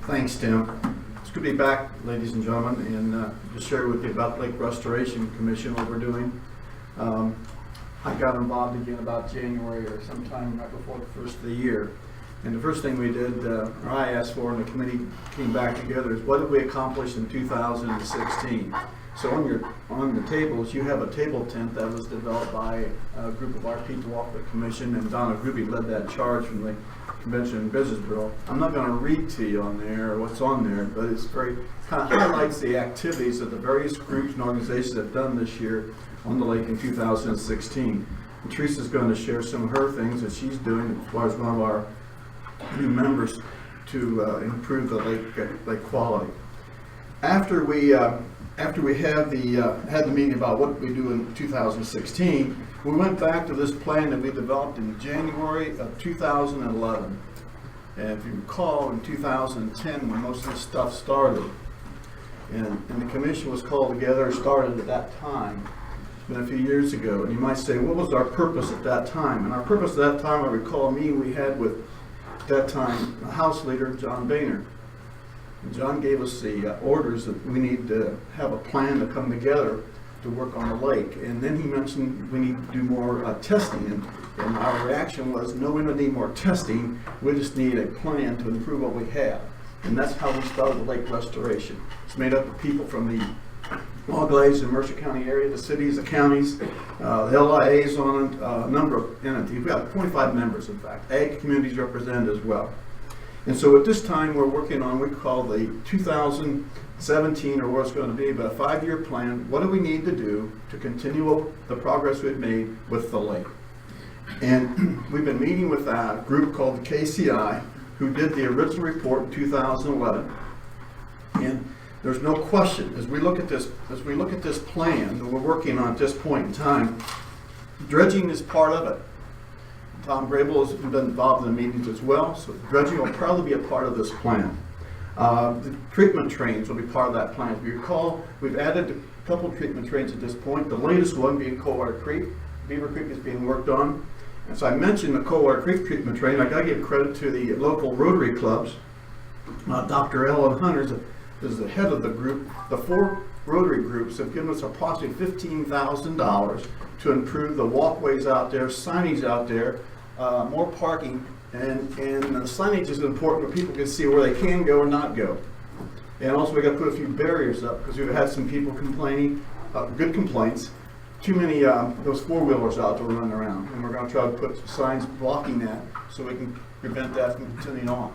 Thanks, Tim. It's good to be back, ladies and gentlemen, and just share with you about Lake Restoration Commission, what we're doing. I got involved again about January or sometime right before the first of the year. And the first thing we did, or I asked for, and the committee came back together, is what did we accomplish in 2016? So on the tables, you have a table tent that was developed by a group of our people off the commission, and Donna Ruby led that charge from the Convention and Business Bureau. I'm not going to read to you on there what's on there, but it's very kind of highlights the activities that the various groups and organizations have done this year on the lake in 2016. And Teresa's going to share some of her things that she's doing as far as one of our new members to improve the lake quality. After we had the meeting about what we do in 2016, we went back to this plan that we developed in January of 2011. And if you recall, in 2010, when most of this stuff started, and the commission was called together, started at that time. It's been a few years ago. And you might say, what was our purpose at that time? And our purpose at that time, I recall a meeting we had with, at that time, House Leader John Boehner. And John gave us the orders that we need to have a plan to come together to work on the lake. And then he mentioned we need to do more testing. And our reaction was, no, we don't need more testing. We just need a plan to improve what we have. And that's how we started the lake restoration. It's made up of people from the Glades and Mercer County area, the cities, the counties, the LIAs on it, a number of entities. We've got 25 members, in fact. Ag communities represented as well. And so at this time, we're working on what we call the 2017, or what it's going to be, but a 5-year plan. What do we need to do to continue the progress we've made with the lake? And we've been meeting with a group called the KCI, who did the original report in 2011. And there's no question, as we look at this plan that we're working on at this point in time, dredging is part of it. Tom Grable has been involved in the meetings as well, so dredging will probably be a part of this plan. The treatment trains will be part of that plan. If you recall, we've added a couple of treatment trains at this point, the latest one being Coldwater Creek. Beaver Creek is being worked on. And so I mentioned the Coldwater Creek treatment train. I got to give credit to the local Rotary clubs. Dr. Ellen Hunters is the head of the group. The 4 Rotary groups have given us approximately $15,000 to improve the walkways out there, signage out there, more parking, and the signage is important where people can see where they can go or not go. And also we got to put a few barriers up because we've had some people complaining, good complaints, too many those 4-wheelers out there running around, and we're going to try to put signs blocking that so we can prevent that from continuing on.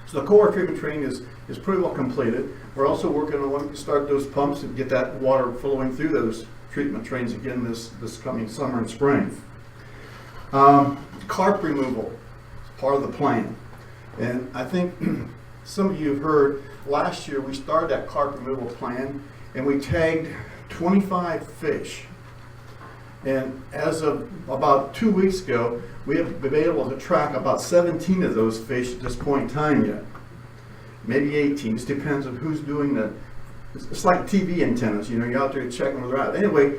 So the core treatment train is pretty well completed. We're also working on when we can start those pumps and get that water flowing through those treatment trains again this coming summer and spring. Carp removal is part of the plan. And I think some of you have heard, last year we started that carp removal plan and we tagged 25 fish. And as of about 2 weeks ago, we have been able to track about 17 of those fish at this point in time yet. Maybe 18, just depends on who's doing it's like TV antennas, you're out there checking where they're at. Anyway,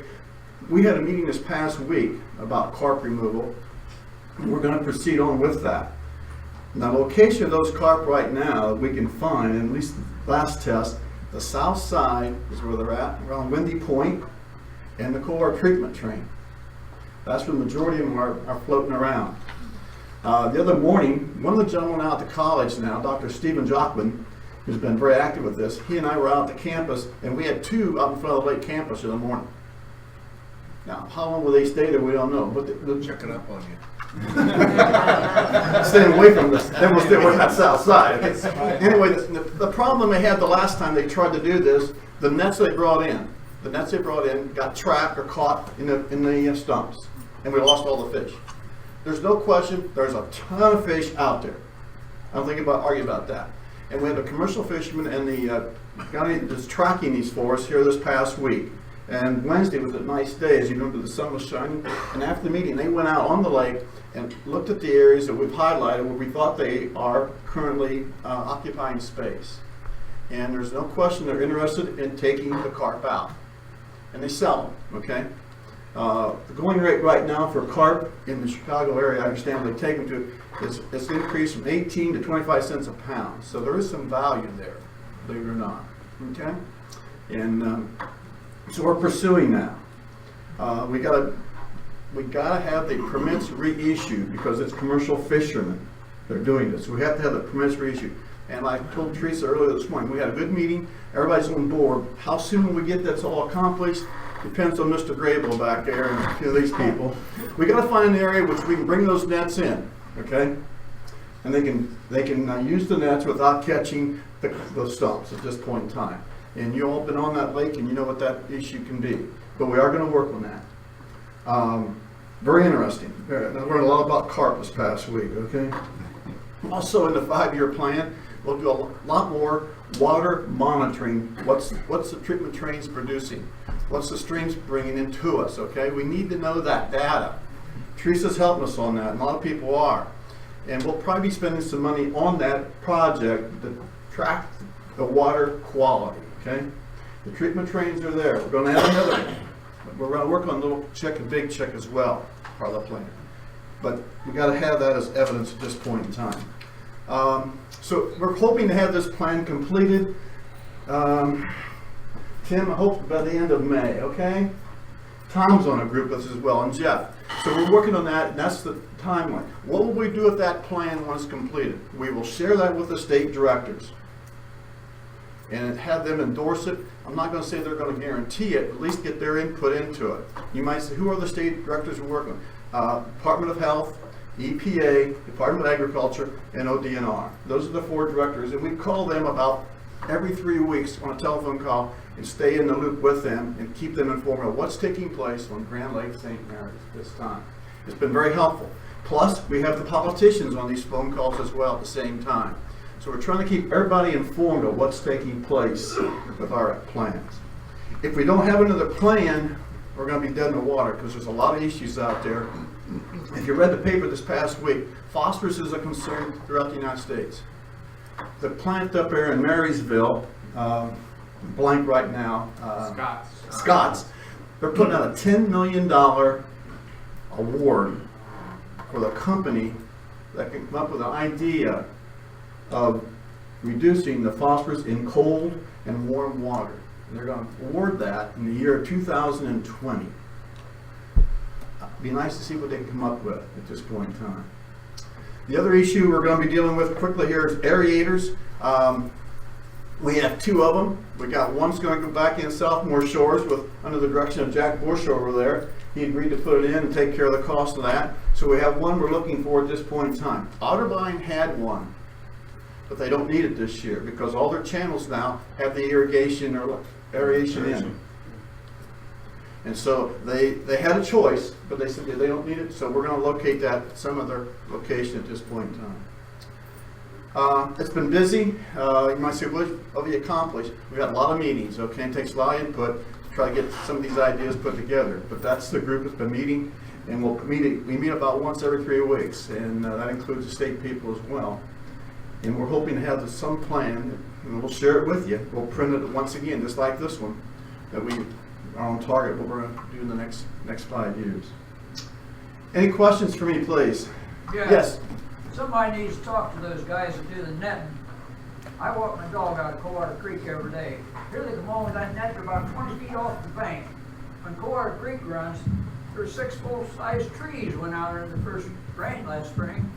we had a meeting this past week about carp removal. We're going to proceed on with that. Now, the location of those carp right now that we can find, and at least the last test, the south side is where they're at, around Windy Point and the Coldwater treatment train. That's where the majority of them are floating around. The other morning, one of the gentlemen out at the college now, Dr. Stephen Jockman, who's been very active with this, he and I were out at the campus, and we had 2 out in front of the lake campus in the morning. Now, how long will they stay there, we don't know. But they're checking up on you. Staying away from this, then we'll stay away from that south side. Anyway, the problem they had the last time they tried to do this, the nets they brought in got trapped or caught in the stumps, and we lost all the fish. There's no question, there's a ton of fish out there. I don't think argue about that. And we had a commercial fisherman and the guy that's tracking these for us here this past week. And Wednesday was a nice day, as you remember, the sun was shining. And after the meeting, they went out on the lake and looked at the areas that we've highlighted where we thought they are currently occupying space. And there's no question they're interested in taking the carp out. And they sell them, okay? The going rate right now for carp in the Chicago area, I understand they take them to It's increased from 18 to 25 cents a pound. So there is some value there, believe it or not. Okay? And so we're pursuing that. We gotta have the permits reissued because it's commercial fishermen. They're doing this. So we have to have the permits reissued. And I told Teresa earlier this morning, we had a good meeting. Everybody's on board. How soon we get this all accomplished depends on Mr. Grable back there and a few of these people. We got to find an area which we can bring those nets in, okay? And they can use the nets without catching the stumps at this point in time. And you all been on that lake and you know what that issue can be. But we are going to work on that. Very interesting. I learned a lot about carp this past week, okay? Also in the 5-year plan, we'll do a lot more water monitoring. What's the treatment trains producing? What's the streams bringing into us, okay? We need to know that data. Teresa's helping us on that, and a lot of people are. And we'll probably be spending some money on that project to track the water quality, okay? The treatment trains are there. We're going to have another one. We're going to work on a little check and big check as well, part of the plan. But we got to have that as evidence at this point in time. So we're hoping to have this plan completed, Tim, I hope by the end of May, okay? Tom's on a group with us as well, and Jeff. So we're working on that, and that's the timeline. What will we do with that plan once completed? We will share that with the state directors and have them endorse it. I'm not going to say they're going to guarantee it, but at least get their input into it. You might say, who are the state directors we're working with? Department of Health, EPA, Department of Agriculture, and ODNR. Those are the 4 directors, and we call them about every 3 weeks on a telephone call and stay in the loop with them and keep them informed of what's taking place on Grand Lake St. Mary's this time. It's been very helpful. Plus, we have the politicians on these phone calls as well at the same time. So we're trying to keep everybody informed of what's taking place with our plans. If we don't have another plan, we're going to be dead in the water because there's a lot of issues out there. If you read the paper this past week, phosphorus is a concern throughout the United States. The plant up there in Marysville, blank right now, Scott's, they're putting out a $10 million award for the company that can come up with an idea of reducing the phosphorus in cold and warm water. And they're going to award that in the year 2020. It'd be nice to see what they can come up with at this point in time. The other issue we're going to be dealing with quickly here is aerators. We have 2 of them. We got one's going to go back in Sophomore Shores under the direction of Jack Bush over there. He agreed to put it in and take care of the cost of that. So we have one we're looking for at this point in time. Otterbein had one, but they don't need it this year because all their channels now have the irrigation or aeration in. And so they had a choice, but they said they don't need it, so we're going to locate that at some other location at this point in time. It's been busy. You might say, what have you accomplished? We've had a lot of meetings, okay? It takes a lot of input to try to get some of these ideas put together. But that's the group that's been meeting, and we meet about once every 3 weeks, and that includes the state people as well. And we're hoping to have some plan, and we'll share it with you. We'll print it once again, just like this one, that we are on target what we're going to do in the next 5 years. Any questions for me, please? Yeah. Yes. Somebody needs to talk to those guys that do the netting. I walk my dog out of Coldwater Creek every day. Here they come on with that net. They're about 20 feet off the bank. When Coldwater Creek runs, there's 6 full-size trees went out in the first rain last spring.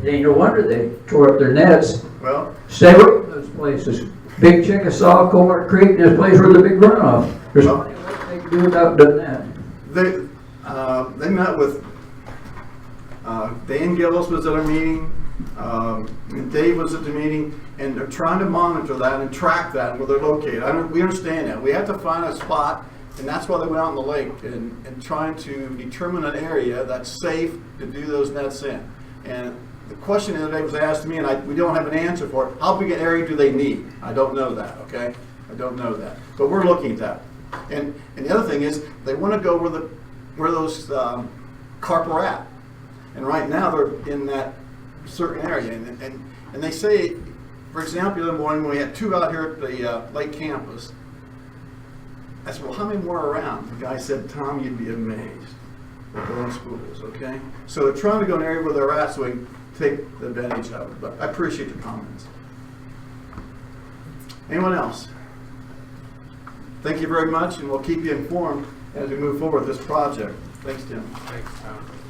It ain't no wonder they tore up their nets. Well, Stay away from those places. Big Chickasaw, Coldwater Creek, this place where the big runoff. There's plenty of what they can do without doing that. they met with Dan Gillis was at our meeting, and Dave was at the meeting, and they're trying to monitor that and track that where they're located. We understand that. We have to find a spot, and that's why they went out on the lake and trying to determine an area that's safe to do those nets in. And the question the other day was asked to me, and we don't have an answer for it. How big an area do they need? I don't know that, okay? I don't know that. But we're looking at that. And the other thing is, they want to go where those carp are at. And right now, they're in that certain area. And they say, for example, the other morning when we had 2 out here at the lake campus, I said, well, how many more are around? The guy said, Tom, you'd be amazed. with their own schools, okay? So they're trying to go in an area where they're at so we can take advantage of it, but I appreciate the comments. Anyone else? Thank you very much, and we'll keep you informed as we move forward with this project. Thanks, Tim. Thanks, Tom.